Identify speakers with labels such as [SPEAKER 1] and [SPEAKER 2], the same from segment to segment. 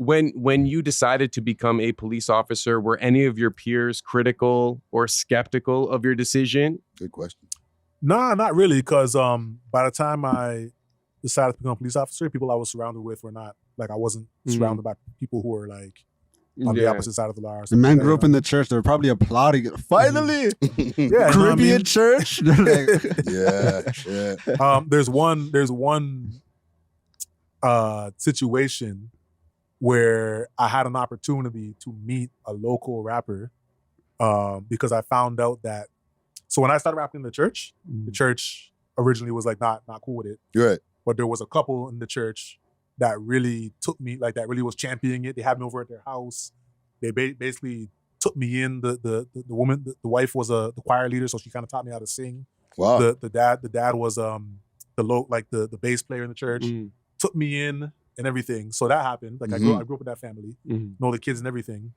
[SPEAKER 1] when you decided to become a police officer, were any of your peers critical or skeptical of your decision?
[SPEAKER 2] Good question.
[SPEAKER 3] Nah, not really, because by the time I decided to become a police officer, people I was surrounded with were not, like, I wasn't surrounded by people who were like on the opposite side of the law.
[SPEAKER 4] The man grew up in the church. They were probably applauding it. Finally,
[SPEAKER 3] yeah,
[SPEAKER 4] Caribbean church. They're like,
[SPEAKER 2] Yeah.
[SPEAKER 3] There's one situation where I had an opportunity to meet a local rapper because I found out that. So when I started rapping in the church originally was like not cool with it.
[SPEAKER 2] Right.
[SPEAKER 3] But there was a couple in the church that really took me, like that really was championing it. They had me over at their house. They basically took me in. The woman, the wife was the choir leader, so she kind of taught me how to sing.
[SPEAKER 2] Wow.
[SPEAKER 3] The dad was the bass player in the church. Took me in and everything. So that happened. Like I grew up with that family, know the kids and everything.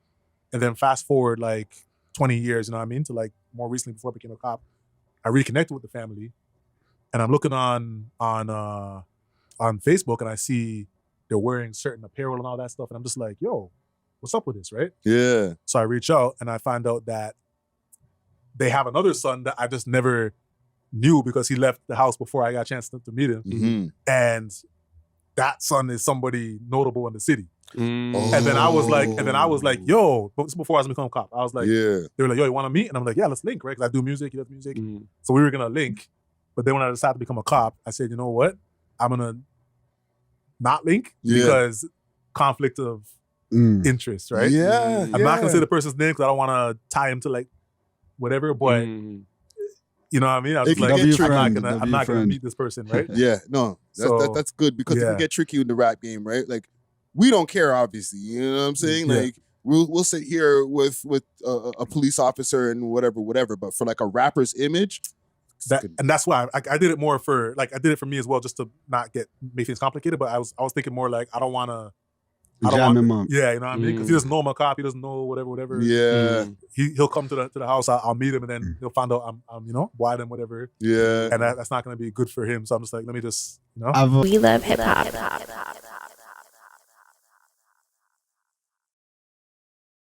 [SPEAKER 3] And then fast forward like 20 years, you know what I mean? To like more recently before I became a cop, I reconnected with the family. And I'm looking on Facebook and I see they're wearing certain apparel and all that stuff. And I'm just like, yo, what's up with this, right?
[SPEAKER 2] Yeah.
[SPEAKER 3] So I reach out and I find out that they have another son that I just never knew because he left the house before I got a chance to meet him. And that son is somebody notable in the city. And then I was like, yo, this is before I was become a cop. I was like, they were like, yo, you want to meet? And I'm like, yeah, let's link, right? Because I do music, he does music. So we were going to link. But then when I decided to become a cop, I said, you know what? I'm going to not link because conflict of interest, right?
[SPEAKER 2] Yeah.
[SPEAKER 3] I'm not going to say the person's name because I don't want to tie him to like whatever, but you know what I mean? I was like, I'm not going to meet this person, right?
[SPEAKER 2] Yeah, no, that's good because it can get tricky in the rap game, right? Like, we don't care, obviously. You know what I'm saying? Like, we'll sit here with a police officer and whatever. But for like a rapper's image,
[SPEAKER 3] and that's why I did it more for like I did it for me as well, just to not make things complicated. But I was thinking more like I don't want to.
[SPEAKER 4] Jam him up.
[SPEAKER 3] Yeah, you know what I mean? Because he doesn't know I'm a cop. He doesn't know whatever.
[SPEAKER 2] Yeah.
[SPEAKER 3] He'll come to the house. I'll meet him, and then he'll find out I'm white and whatever.
[SPEAKER 2] Yeah.
[SPEAKER 3] And that's not going to be good for him. So I'm just like, let me just,
[SPEAKER 5] We love hip hop.